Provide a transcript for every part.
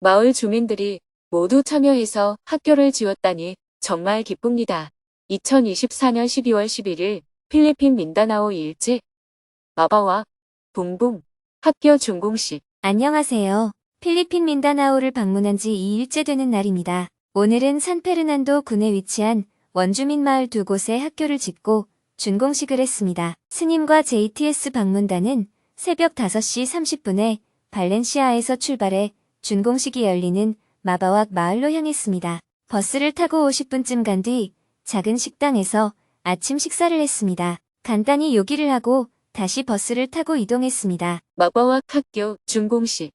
마을 주민들이 모두 참여해서 학교를 지었다니 정말 기쁩니다. 2024년 12월 11일 필리핀 민다나오 일제 마바와 붕붕 학교 준공식. 안녕하세요. 필리핀 민다나오를 방문한 지 2일째 되는 날입니다. 오늘은 산페르난도 군에 위치한 원주민 마을 두 곳에 학교를 짓고 준공식을 했습니다. 스님과 JTS 방문단은 새벽 5시 30분에 발렌시아에서 출발해 준공식이 열리는 마바왁 마을로 향했습니다. 버스를 타고 50분쯤 간 뒤 작은 식당에서 아침 식사를 했습니다. 간단히 요기를 하고 다시 버스를 타고 이동했습니다. 마바와 학교 준공식.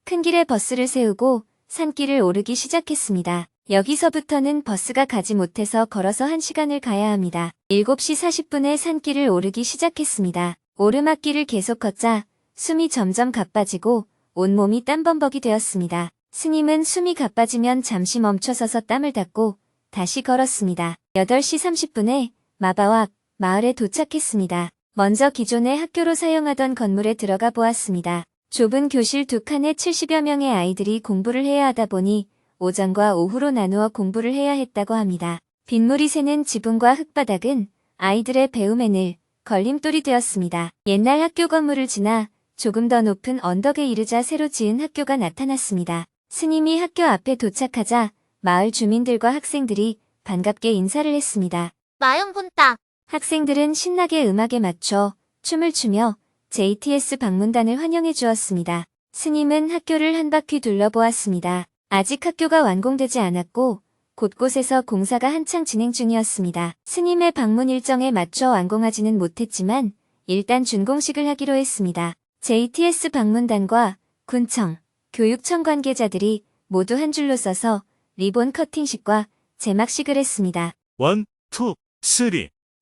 큰 길에 버스를 세우고 산길을 오르기 시작했습니다. 여기서부터는 버스가 가지 못해서 걸어서 1시간을 가야 합니다. 7시 40분에 산길을 오르기 시작했습니다. 오르막길을 계속 걷자 숨이 점점 가빠지고 온몸이 땀범벅이 되었습니다. 스님은 숨이 가빠지면 잠시 멈춰서서 땀을 닦고 다시 걸었습니다. 8시 30분에 마바왁 마을에 도착했습니다. 먼저 기존의 학교로 사용하던 건물에 들어가 보았습니다. 좁은 교실 두 칸에 70여 명의 아이들이 공부를 해야 하다 보니 오전과 오후로 나누어 공부를 해야 했다고 합니다. 빗물이 새는 지붕과 흙바닥은 아이들의 배움에 늘 걸림돌이 되었습니다. 옛날 학교 건물을 지나 조금 더 높은 언덕에 이르자 새로 지은 학교가 나타났습니다. 스님이 학교 앞에 도착하자 마을 주민들과 학생들이 반갑게 인사를 했습니다. 마영 본따. 학생들은 신나게 음악에 맞춰 춤을 추며 JTS 방문단을 환영해 주었습니다. 스님은 학교를 한 바퀴 둘러보았습니다. 아직 학교가 완공되지 않았고 곳곳에서 공사가 한창 진행 중이었습니다. 스님의 방문 일정에 맞춰 완공하지는 못했지만 일단 준공식을 하기로 했습니다. JTS 방문단과 군청, 교육청 관계자들이 모두 한 줄로 서서 리본 커팅식과 제막식을 했습니다. 1, 2, 3.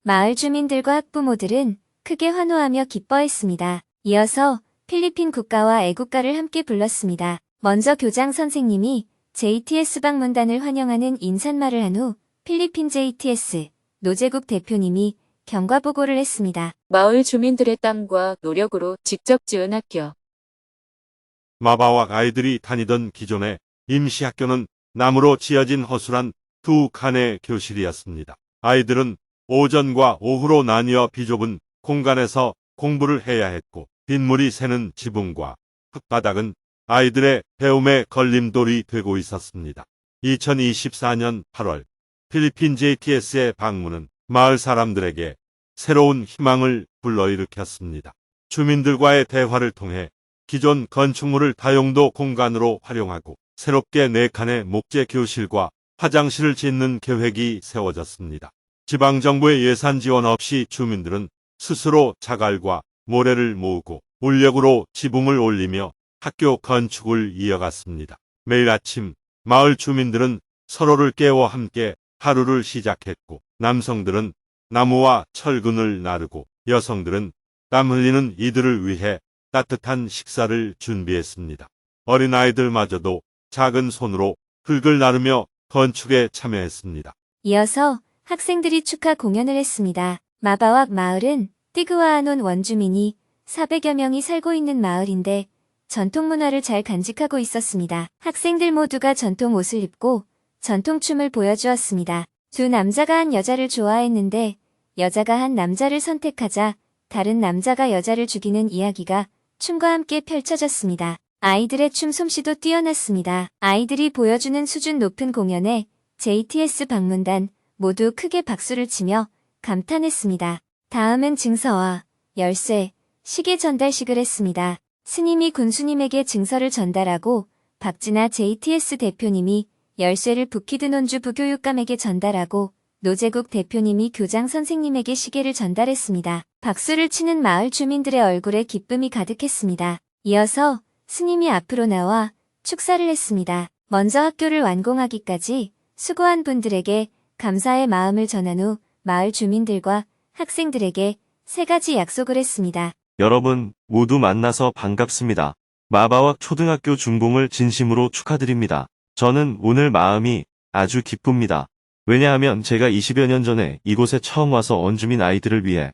마을 주민들과 학부모들은 크게 환호하며 기뻐했습니다. 이어서 필리핀 국가와 애국가를 함께 불렀습니다. 먼저 교장 선생님이 JTS 방문단을 환영하는 인사말을 한 후 필리핀 JTS 노제국 대표님이 경과보고를 했습니다. 마을 주민들의 땀과 노력으로 직접 지은 학교. 마바왁 아이들이 다니던 기존의 임시학교는 나무로 지어진 허술한 두 칸의 교실이었습니다. 아이들은 오전과 오후로 나뉘어 비좁은 공간에서 공부를 해야 했고 빗물이 새는 지붕과 흙바닥은 아이들의 배움에 걸림돌이 되고 있었습니다. 2024년 8월 필리핀 JTS의 방문은 마을 사람들에게 새로운 희망을 불러일으켰습니다. 주민들과의 대화를 통해 기존 건축물을 다용도 공간으로 활용하고 새롭게 4칸의 목재 교실과 화장실을 짓는 계획이 세워졌습니다. 지방정부의 예산 지원 없이 주민들은 스스로 자갈과 모래를 모으고 울력으로 지붕을 올리며 학교 건축을 이어갔습니다. 매일 아침 마을 주민들은 서로를 깨워 함께 하루를 시작했고 남성들은 나무와 철근을 나르고 여성들은 땀 흘리는 이들을 위해 따뜻한 식사를 준비했습니다. 어린아이들마저도 작은 손으로 흙을 나르며 건축에 참여했습니다. 이어서 학생들이 축하 공연을 했습니다. 마바왁 마을은 띠그와아논 원주민이 400여 명이 살고 있는 마을인데 전통 문화를 잘 간직하고 있었습니다. 학생들 모두가 전통 옷을 입고 전통 춤을 보여주었습니다. 두 남자가 한 여자를 좋아했는데 여자가 한 남자를 선택하자 다른 남자가 여자를 죽이는 이야기가 춤과 함께 펼쳐졌습니다. 아이들의 춤 솜씨도 뛰어났습니다. 아이들이 보여주는 수준 높은 공연에 JTS 방문단 모두 크게 박수를 치며 감탄했습니다. 다음은 증서와 열쇠, 시계 전달식을 했습니다. 스님이 군수님에게 증서를 전달하고 박진아 JTS 대표님이 열쇠를 부키드논주 부교육감에게 전달하고 노제국 대표님이 교장 선생님에게 시계를 전달했습니다. 박수를 치는 마을 주민들의 얼굴에 기쁨이 가득했습니다. 이어서 스님이 앞으로 나와 축사를 했습니다. 먼저 학교를 완공하기까지 수고한 분들에게 감사의 마음을 전한 후 마을 주민들과 학생들에게 3가지 약속을 했습니다. 여러분 모두 만나서 반갑습니다. 마바왁 초등학교 준공을 진심으로 축하드립니다. 저는 오늘 마음이 아주 기쁩니다. 왜냐하면 제가 20여 년 전에 이곳에 처음 와서 원주민 아이들을 위해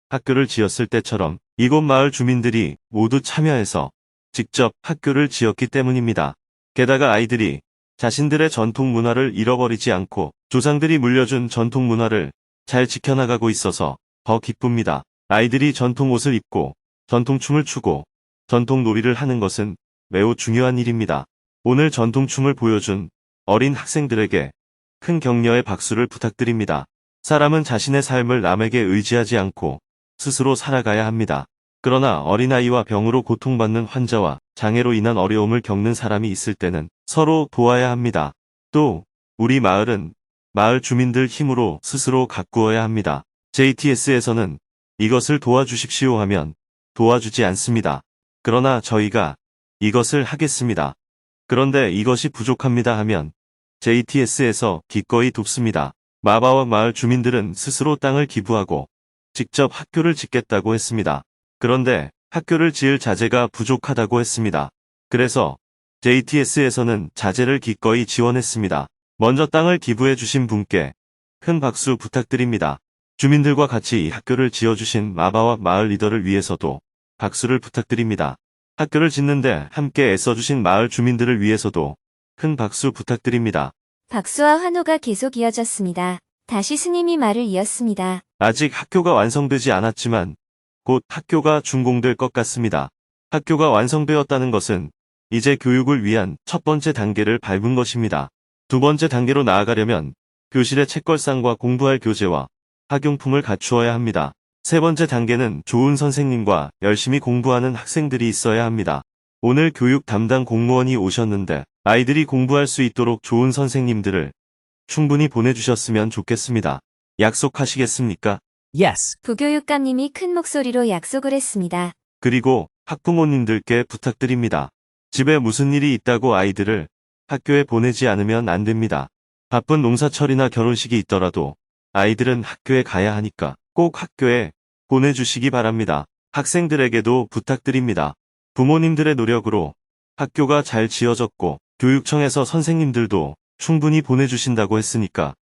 학교를 지었을 때처럼 이곳 마을 주민들이 모두 참여해서 직접 학교를 지었기 때문입니다. 게다가 아이들이 자신들의 전통 문화를 잃어버리지 않고 조상들이 물려준 전통 문화를 잘 지켜나가고 있어서 더 기쁩니다. 아이들이 전통 옷을 입고 전통 춤을 추고 전통 놀이를 하는 것은 매우 중요한 일입니다. 오늘 전통 춤을 보여준 어린 학생들에게 큰 격려의 박수를 부탁드립니다. 사람은 자신의 삶을 남에게 의지하지 않고 스스로 살아가야 합니다. 그러나 어린아이와 병으로 고통받는 환자와 장애로 인한 어려움을 겪는 사람이 있을 때는 서로 도와야 합니다. 또 우리 마을은 마을 주민들 힘으로 스스로 가꾸어야 합니다. JTS에서는 이것을 도와주십시오 하면 도와주지 않습니다. 그러나 저희가 이것을 하겠습니다. 그런데 이것이 부족합니다 하면 JTS에서 기꺼이 돕습니다. 마바와 마을 주민들은 스스로 땅을 기부하고 직접 학교를 짓겠다고 했습니다. 그런데 학교를 지을 자재가 부족하다고 했습니다. 그래서 JTS에서는 자재를 기꺼이 지원했습니다. 먼저 땅을 기부해 주신 분께 큰 박수 부탁드립니다. 주민들과 같이 이 학교를 지어주신 마바와 마을 리더를 위해서도 박수를 부탁드립니다. 학교를 짓는데 함께 애써주신 마을 주민들을 위해서도 큰 박수 부탁드립니다. 박수와 환호가 계속 이어졌습니다. 다시 스님이 말을 이었습니다. 아직 학교가 완성되지 않았지만 곧 학교가 준공될 것 같습니다. 학교가 완성되었다는 것은 이제 교육을 위한 첫 번째 단계를 밟은 것입니다. 두 번째 단계로 나아가려면 교실의 책걸상과 공부할 교재와 학용품을 갖추어야 합니다. 세 번째 단계는 좋은 선생님과 열심히 공부하는 학생들이 있어야 합니다. 오늘 교육 담당 공무원이 오셨는데 아이들이 공부할 수 있도록 좋은 선생님들을 충분히 보내주셨으면 좋겠습니다. 약속하시겠습니까? Yes. 부교육감님이 큰 목소리로 약속을 했습니다. 그리고 학부모님들께 부탁드립니다. 집에 무슨 일이 있다고 아이들을 학교에 보내지 않으면 안 됩니다. 바쁜 농사철이나 결혼식이 있더라도 아이들은 학교에 가야 하니까 꼭 학교에 보내주시기 바랍니다. 학생들에게도 부탁드립니다. 부모님들의 노력으로 학교가 잘 지어졌고 교육청에서 선생님들도 충분히 보내주신다고 했으니까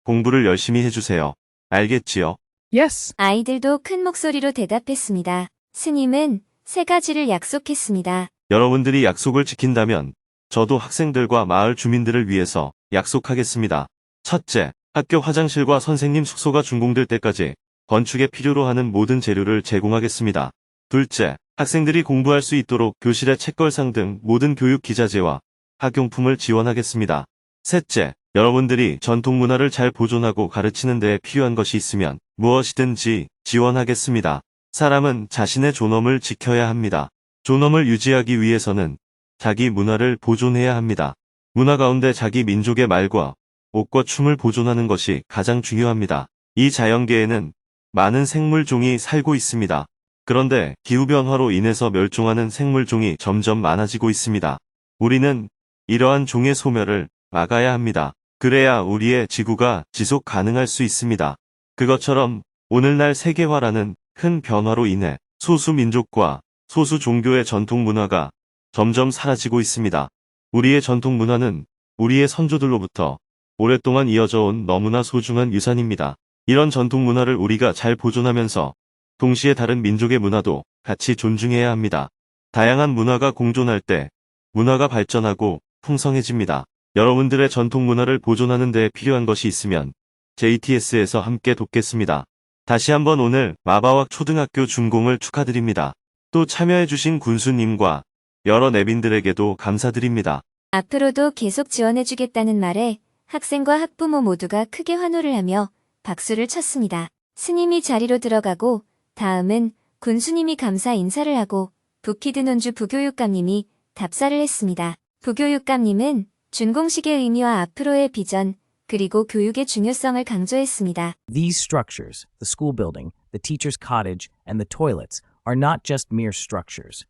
공부를 열심히 해주세요. 알겠지요? Yes. 아이들도 큰 목소리로 대답했습니다. 스님은 세 가지를 약속했습니다. 여러분들이 약속을 지킨다면 저도 학생들과 마을 주민들을 위해서 약속하겠습니다. 첫째, 학교 화장실과 선생님 숙소가 준공될 때까지 건축에 필요로 하는 모든 재료를 제공하겠습니다. 둘째, 학생들이 공부할 수 있도록 교실의 책걸상 등 모든 교육 기자재와 학용품을 지원하겠습니다. 셋째, 여러분들이 전통 문화를 잘 보존하고 가르치는 데에 필요한 것이 있으면 무엇이든지 지원하겠습니다. 사람은 자신의 존엄을 지켜야 합니다. 존엄을 유지하기 위해서는 자기 문화를 보존해야 합니다. 문화 가운데 자기 민족의 말과 옷과 춤을 보존하는 것이 가장 중요합니다. 이 자연계에는 많은 생물종이 살고 있습니다. 그런데 기후변화로 인해서 멸종하는 생물종이 점점 많아지고 있습니다. 우리는 이러한 종의 소멸을 막아야 합니다. 그래야 우리의 지구가 지속 가능할 수 있습니다. 그것처럼 오늘날 세계화라는 큰 변화로 인해 소수 민족과 소수 종교의 전통 문화가 점점 사라지고 있습니다. 우리의 전통 문화는 우리의 선조들로부터 오랫동안 이어져 온 너무나 소중한 유산입니다. 이런 전통 문화를 우리가 잘 보존하면서 동시에 다른 민족의 문화도 같이 존중해야 합니다. 다양한 문화가 공존할 때 문화가 발전하고 풍성해집니다. 여러분들의 전통 문화를 보존하는 데 필요한 것이 있으면 JTS에서 함께 돕겠습니다. 다시 한번 오늘 마바왁 초등학교 준공을 축하드립니다. 또 참여해주신 군수님과 여러 내빈들에게도 감사드립니다. 앞으로도 계속 지원해주겠다는 말에 학생과 학부모 모두가 크게 환호를 하며 박수를 쳤습니다. 스님이 자리로 들어가고 다음은 군수님이 감사 인사를 하고 부키드 논주 부교육감님이 답사를 했습니다. 부교육감님은 준공식의 의미와 앞으로의 비전, 그리고 교육의 중요성을 강조했습니다. These structures, the school building, the teacher's cottage, and the toilets, are not just mere structures.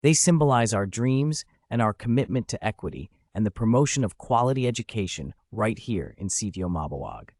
They symbolize our dreams and our commitment to equity and the promotion of quality education right here in Sitio Mabawag.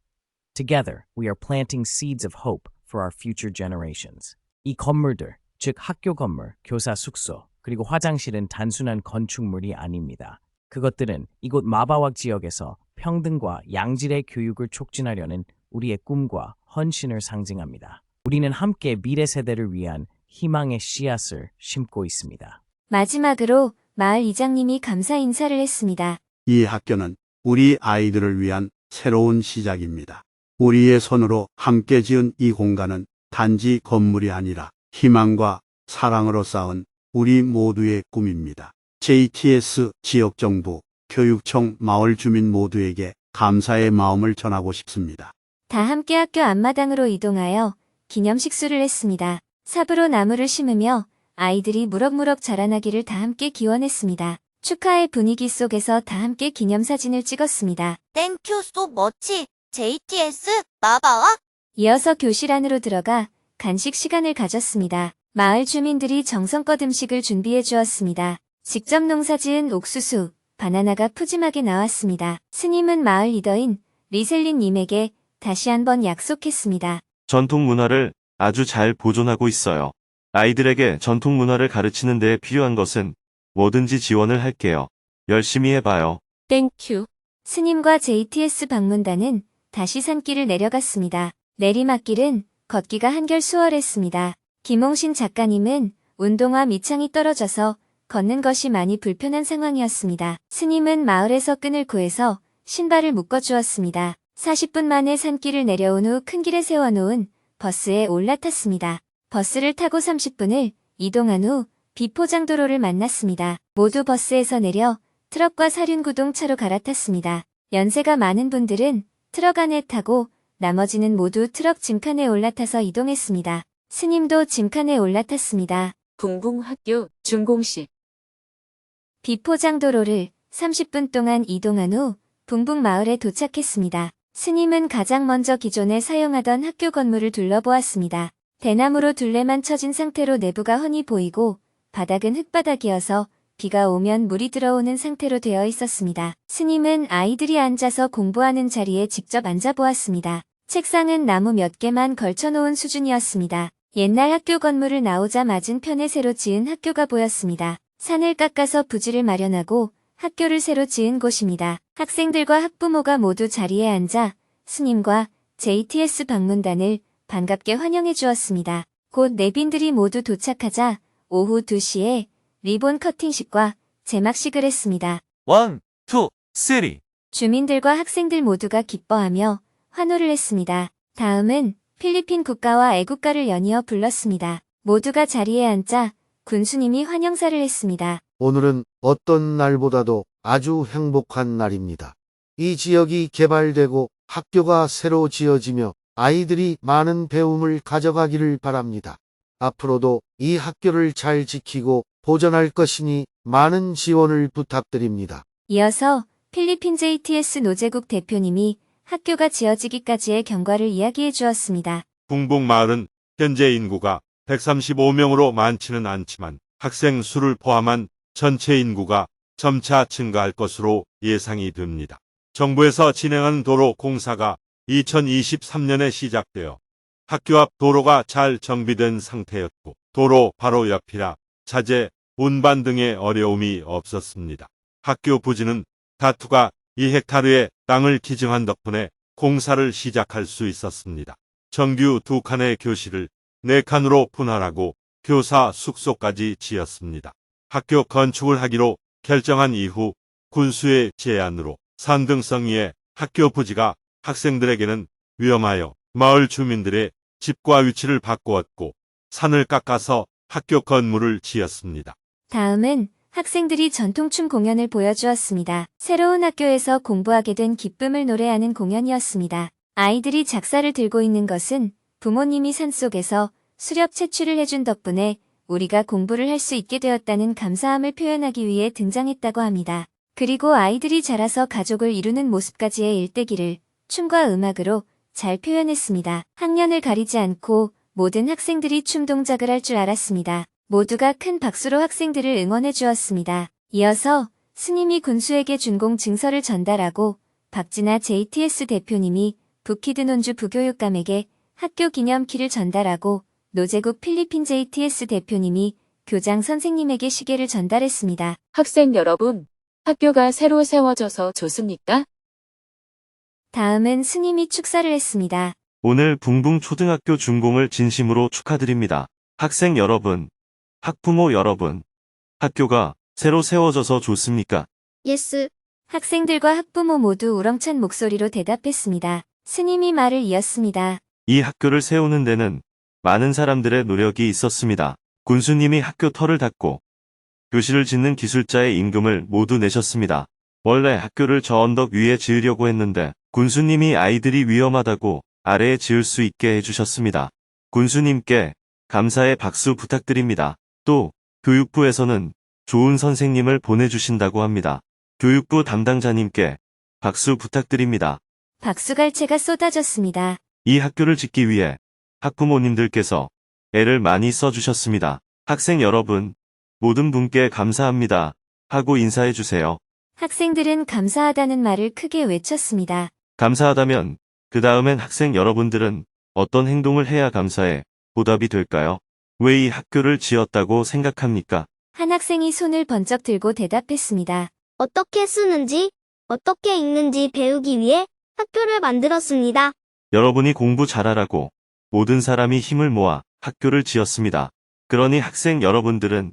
Together, we are planting seeds of hope for our future generations. 이 건물들, 즉 학교 건물, 교사 숙소, 그리고 화장실은 단순한 건축물이 아닙니다. 그것들은 이곳 마바왁 지역에서 평등과 양질의 교육을 촉진하려는 우리의 꿈과 헌신을 상징합니다. 우리는 함께 미래 세대를 위한 희망의 씨앗을 심고 있습니다. 마지막으로 마을 이장님이 감사 인사를 했습니다. 이 학교는 우리 아이들을 위한 새로운 시작입니다. 우리의 손으로 함께 지은 이 공간은 단지 건물이 아니라 희망과 사랑으로 쌓은 우리 모두의 꿈입니다. JTS 지역정부, 교육청, 마을 주민 모두에게 감사의 마음을 전하고 싶습니다. 다 함께 학교 앞마당으로 이동하여 기념식수를 했습니다. 삽으로 나무를 심으며 아이들이 무럭무럭 자라나기를 다 함께 기원했습니다. 축하의 분위기 속에서 다 함께 기념사진을 찍었습니다. 땡큐 so much, JTS 마바와. 이어서 교실 안으로 들어가 간식 시간을 가졌습니다. 마을 주민들이 정성껏 음식을 준비해 주었습니다. 직접 농사지은 옥수수, 바나나가 푸짐하게 나왔습니다. 스님은 마을 리더인 리셀린님에게 다시 한번 약속했습니다. 전통 문화를 아주 잘 보존하고 있어요. 아이들에게 전통 문화를 가르치는 데 필요한 것은 뭐든지 지원을 할게요. 열심히 해봐요. 땡큐. 스님과 JTS 방문단은 다시 산길을 내려갔습니다. 내리막길은 걷기가 한결 수월했습니다. 김홍신 작가님은 운동화 밑창이 떨어져서 걷는 것이 많이 불편한 상황이었습니다. 스님은 마을에서 끈을 구해서 신발을 묶어주었습니다. 40분 만에 산길을 내려온 후 큰 길에 세워놓은 버스에 올라탔습니다. 버스를 타고 30분을 이동한 후 비포장도로를 만났습니다. 모두 버스에서 내려 트럭과 사륜구동차로 갈아탔습니다. 연세가 많은 분들은 트럭 안에 타고 나머지는 모두 트럭 짐칸에 올라타서 이동했습니다. 스님도 짐칸에 올라탔습니다. 붕붕학교 준공식. 비포장도로를 30분 동안 이동한 후 붕붕 마을에 도착했습니다. 스님은 가장 먼저 기존에 사용하던 학교 건물을 둘러보았습니다. 대나무로 둘레만 쳐진 상태로 내부가 훤히 보이고 바닥은 흙바닥이어서 비가 오면 물이 들어오는 상태로 되어 있었습니다. 스님은 아이들이 앉아서 공부하는 자리에 직접 앉아보았습니다. 책상은 나무 몇 개만 걸쳐놓은 수준이었습니다. 옛날 학교 건물을 나오자 맞은편에 새로 지은 학교가 보였습니다. 산을 깎아서 부지를 마련하고 학교를 새로 지은 곳입니다. 학생들과 학부모가 모두 자리에 앉아 스님과 JTS 방문단을 반갑게 환영해 주었습니다. 곧 내빈들이 모두 도착하자 오후 2시에 리본 커팅식과 제막식을 했습니다. 1, 2, 3. 주민들과 학생들 모두가 기뻐하며 환호를 했습니다. 다음은 필리핀 국가와 애국가를 연이어 불렀습니다. 모두가 자리에 앉자 군수님이 환영사를 했습니다. 오늘은 어떤 날보다도 아주 행복한 날입니다. 이 지역이 개발되고 학교가 새로 지어지며 아이들이 많은 배움을 가져가기를 바랍니다. 앞으로도 이 학교를 잘 지키고 보존할 것이니 많은 지원을 부탁드립니다. 이어서 필리핀 JTS 노제국 대표님이 학교가 지어지기까지의 경과를 이야기해 주었습니다. 붕붕 마을은 현재 인구가 135명으로 많지는 않지만 학생 수를 포함한 전체 인구가 점차 증가할 것으로 예상이 됩니다. 정부에서 진행하는 도로 공사가 2023년에 시작되어 학교 앞 도로가 잘 정비된 상태였고 도로 바로 옆이라 자재, 운반 등의 어려움이 없었습니다. 학교 부지는 다투가 2헥타르의 땅을 기증한 덕분에 공사를 시작할 수 있었습니다. 정규 2칸의 교실을 4칸으로 분할하고 교사 숙소까지 지었습니다. 학교 건축을 하기로 결정한 이후 군수의 제안으로 산등성이의 학교 부지가 학생들에게는 위험하여 마을 주민들의 집과 위치를 바꾸었고 산을 깎아서 학교 건물을 지었습니다. 다음은 학생들이 전통춤 공연을 보여주었습니다. 새로운 학교에서 공부하게 된 기쁨을 노래하는 공연이었습니다. 아이들이 작사를 들고 있는 것은 부모님이 산속에서 수렵 채취를 해준 덕분에 우리가 공부를 할 수 있게 되었다는 감사함을 표현하기 위해 등장했다고 합니다. 그리고 아이들이 자라서 가족을 이루는 모습까지의 일대기를 춤과 음악으로 잘 표현했습니다. 학년을 가리지 않고 모든 학생들이 춤 동작을 할 줄 알았습니다. 모두가 큰 박수로 학생들을 응원해 주었습니다. 이어서 스님이 군수에게 준공 증서를 전달하고 박진아 JTS 대표님이 부키드 논주 부교육감에게 학교 기념키를 전달하고 노제국 필리핀 JTS 대표님이 교장 선생님에게 시계를 전달했습니다. 학생 여러분, 학교가 새로 세워져서 좋습니까? 다음은 스님이 축사를 했습니다. 오늘 붕붕초등학교 준공을 진심으로 축하드립니다. 학생 여러분, 학부모 여러분, 학교가 새로 세워져서 좋습니까? 예스. 학생들과 학부모 모두 우렁찬 목소리로 대답했습니다. 스님이 말을 이었습니다. 이 학교를 세우는 데는 많은 사람들의 노력이 있었습니다. 군수님이 학교 터를 닦고 교실을 짓는 기술자의 임금을 모두 내셨습니다. 원래 학교를 저 언덕 위에 지으려고 했는데 군수님이 아이들이 위험하다고 아래에 지을 수 있게 해주셨습니다. 군수님께 감사의 박수 부탁드립니다. 또 교육부에서는 좋은 선생님을 보내주신다고 합니다. 교육부 담당자님께 박수 부탁드립니다. 박수갈채가 쏟아졌습니다. 이 학교를 짓기 위해 학부모님들께서 애를 많이 써주셨습니다. 학생 여러분, 모든 분께 감사합니다 하고 인사해 주세요. 학생들은 감사하다는 말을 크게 외쳤습니다. 감사하다면 그 다음엔 학생 여러분들은 어떤 행동을 해야 감사해 보답이 될까요? 왜 이 학교를 지었다고 생각합니까? 한 학생이 손을 번쩍 들고 대답했습니다. 어떻게 쓰는지, 어떻게 읽는지 배우기 위해 학교를 만들었습니다. 여러분이 공부 잘하라고 모든 사람이 힘을 모아 학교를 지었습니다. 그러니 학생 여러분들은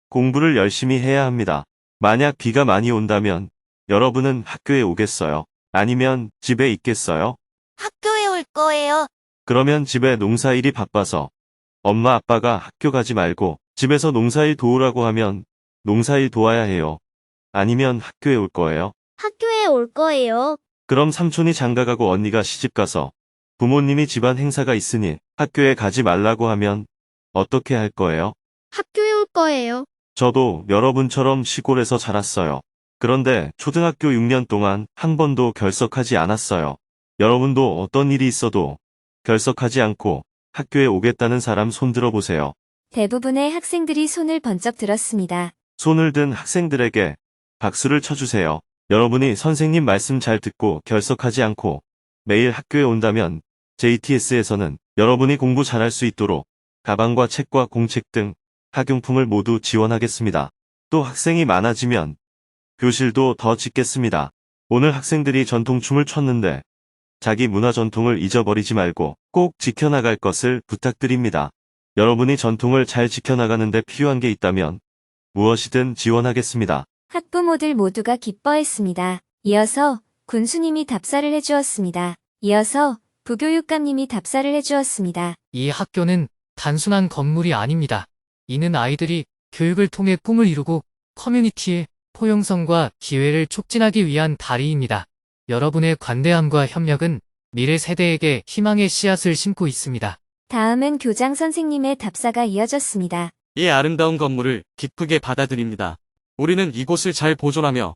공부를 열심히 해야 합니다. 만약 비가 많이 온다면 여러분은 학교에 오겠어요? 아니면 집에 있겠어요? 학교에 올 거예요. 그러면 집에 농사일이 바빠서 엄마 아빠가 학교 가지 말고 집에서 농사일 도우라고 하면 농사일 도와야 해요. 아니면 학교에 올 거예요? 학교에 올 거예요. 그럼 삼촌이 장가가고 언니가 시집가서 부모님이 집안 행사가 있으니 학교에 가지 말라고 하면 어떻게 할 거예요? 학교에 올 거예요. 저도 여러분처럼 시골에서 자랐어요. 그런데 초등학교 6년 동안 한 번도 결석하지 않았어요. 여러분도 어떤 일이 있어도 결석하지 않고 학교에 오겠다는 사람 손 들어보세요. 대부분의 학생들이 손을 번쩍 들었습니다. 손을 든 학생들에게 박수를 쳐주세요. 여러분이 선생님 말씀 잘 듣고 결석하지 않고 매일 학교에 온다면 JTS에서는 여러분이 공부 잘할 수 있도록 가방과 책과 공책 등 학용품을 모두 지원하겠습니다. 또 학생이 많아지면 교실도 더 짓겠습니다. 오늘 학생들이 전통춤을 췄는데 자기 문화 전통을 잊어버리지 말고 꼭 지켜나갈 것을 부탁드립니다. 여러분이 전통을 잘 지켜나가는데 필요한 게 있다면 무엇이든 지원하겠습니다. 학부모들 모두가 기뻐했습니다. 이어서 군수님이 답사를 해주었습니다. 이어서 부교육감님이 답사를 해주었습니다. 이 학교는 단순한 건물이 아닙니다. 이는 아이들이 교육을 통해 꿈을 이루고 커뮤니티의 포용성과 기회를 촉진하기 위한 다리입니다. 여러분의 관대함과 협력은 미래 세대에게 희망의 씨앗을 심고 있습니다. 다음은 교장 선생님의 답사가 이어졌습니다. 이 아름다운 건물을 기쁘게 받아들입니다. 우리는 이곳을 잘 보존하며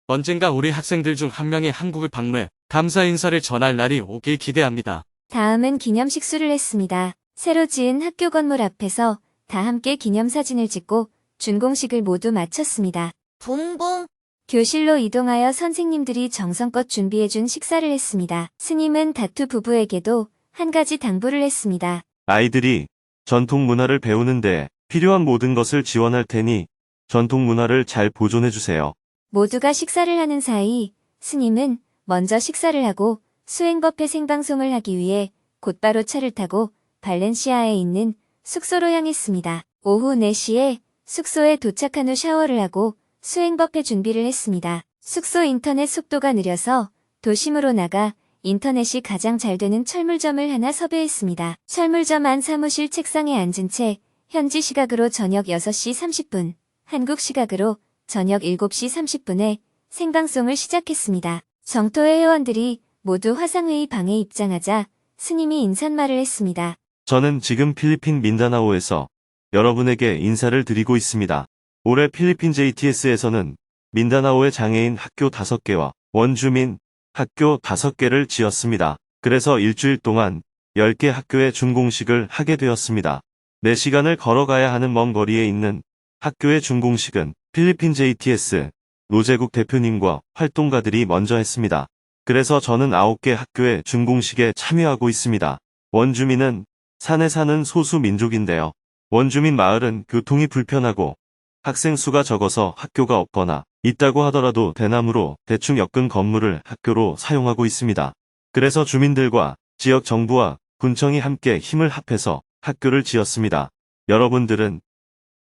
언젠가 우리 학생들 중 한 명이 한국을 방문해 감사 인사를 전할 날이 오길 기대합니다. 다음은 기념식수를 했습니다. 새로 지은 학교 건물 앞에서 다 함께 기념사진을 찍고 준공식을 모두 마쳤습니다. 붕붕. 교실로 이동하여 선생님들이 정성껏 준비해준 식사를 했습니다. 스님은 다투 부부에게도 한 가지 당부를 했습니다. 아이들이 전통 문화를 배우는데 필요한 모든 것을 지원할 테니 전통 문화를 잘 보존해 주세요. 모두가 식사를 하는 사이 스님은 먼저 식사를 하고 수행법회 생방송을 하기 위해 곧바로 차를 타고 발렌시아에 있는 숙소로 향했습니다. 오후 4시에 숙소에 도착한 후 샤워를 하고 수행법회 준비를 했습니다. 숙소 인터넷 속도가 느려서 도심으로 나가 인터넷이 가장 잘 되는 철물점을 하나 섭외했습니다. 철물점 안 사무실 책상에 앉은 채 현지 시각으로 저녁 6시 30분, 한국 시각으로 저녁 7시 30분에 생방송을 시작했습니다. 정토회 회원들이 모두 화상회의 방에 입장하자 스님이 인사말을 했습니다. 저는 지금 필리핀 민다나오에서 여러분에게 인사를 드리고 있습니다. 올해 필리핀 JTS에서는 민다나오의 장애인 학교 5개와 원주민 학교 5개를 지었습니다. 그래서 일주일 동안 10개 학교의 준공식을 하게 되었습니다. 4시간을 걸어가야 하는 먼 거리에 있는 학교의 준공식은 필리핀 JTS 노재국 대표님과 활동가들이 먼저 했습니다. 그래서 저는 9개 학교의 준공식에 참여하고 있습니다. 원주민은 산에 사는 소수 민족인데요. 원주민 마을은 교통이 불편하고 학생 수가 적어서 학교가 없거나 있다고 하더라도 대나무로 대충 엮은 건물을 학교로 사용하고 있습니다. 그래서 주민들과 지역 정부와 군청이 함께 힘을 합해서 학교를 지었습니다. 여러분들은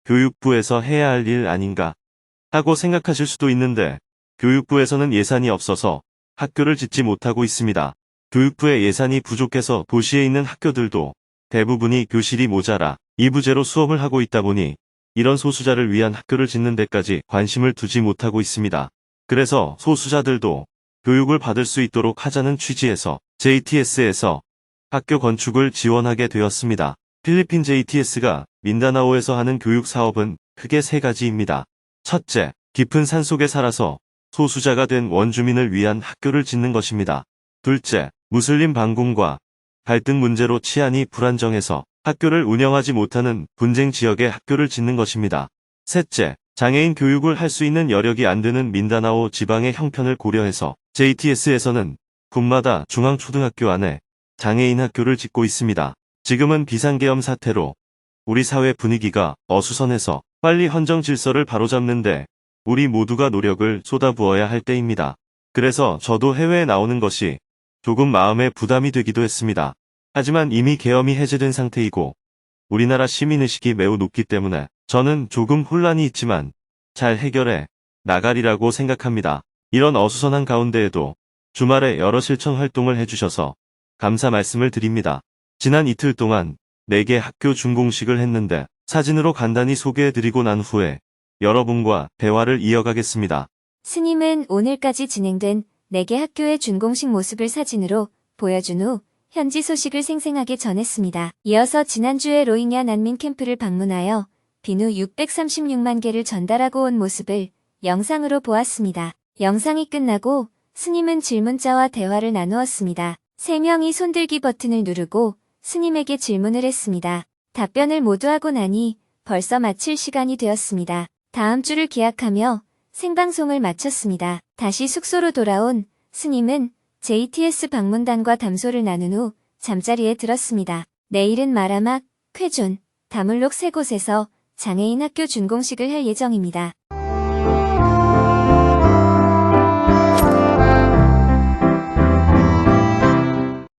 교육부에서 해야 할 일 아닌가 하고 생각하실 수도 있는데 교육부에서는 예산이 없어서 학교를 짓지 못하고 있습니다. 교육부의 예산이 부족해서 도시에 있는 학교들도 대부분이 교실이 모자라 이부제로 수업을 하고 있다 보니 이런 소수자를 위한 학교를 짓는 데까지 관심을 두지 못하고 있습니다. 그래서 소수자들도 교육을 받을 수 있도록 하자는 취지에서 JTS에서 학교 건축을 지원하게 되었습니다. 필리핀 JTS가 민다나오에서 하는 교육 사업은 크게 세 가지입니다. 첫째, 깊은 산속에 살아서 소수자가 된 원주민을 위한 학교를 짓는 것입니다. 둘째, 무슬림 반군과 갈등 문제로 치안이 불안정해서 학교를 운영하지 못하는 분쟁 지역에 학교를 짓는 것입니다. 셋째, 장애인 교육을 할 수 있는 여력이 안 되는 민다나오 지방의 형편을 고려해서 JTS에서는 군마다 중앙초등학교 안에 장애인 학교를 짓고 있습니다. 지금은 비상계엄 사태로 우리 사회 분위기가 어수선해서 빨리 헌정 질서를 바로잡는데 우리 모두가 노력을 쏟아부어야 할 때입니다. 그래서 저도 해외에 나오는 것이 조금 마음에 부담이 되기도 했습니다. 하지만 이미 계엄이 해제된 상태이고 우리나라 시민의식이 매우 높기 때문에 저는 조금 혼란이 있지만 잘 해결해 나가리라고 생각합니다. 이런 어수선한 가운데에도 주말에 여러 실천 활동을 해주셔서 감사 말씀을 드립니다. 지난 이틀 동안 4개 학교 준공식을 했는데 사진으로 간단히 소개해드리고 난 후에 여러분과 대화를 이어가겠습니다. 스님은 오늘까지 진행된 4개 학교의 준공식 모습을 사진으로 보여준 후 현지 소식을 생생하게 전했습니다. 이어서 지난주에 로힝야 난민 캠프를 방문하여 비누 636만 개를 전달하고 온 모습을 영상으로 보았습니다. 영상이 끝나고 스님은 질문자와 대화를 나누었습니다. 3명이 손들기 버튼을 누르고 스님에게 질문을 했습니다. 답변을 모두 하고 나니 벌써 마칠 시간이 되었습니다. 다음 주를 기약하며 생방송을 마쳤습니다. 다시 숙소로 돌아온 스님은 JTS 방문단과 담소를 나눈 후 잠자리에 들었습니다. 내일은 마라막, 쾌존, 다물록 3곳에서 장애인 학교 준공식을 할 예정입니다.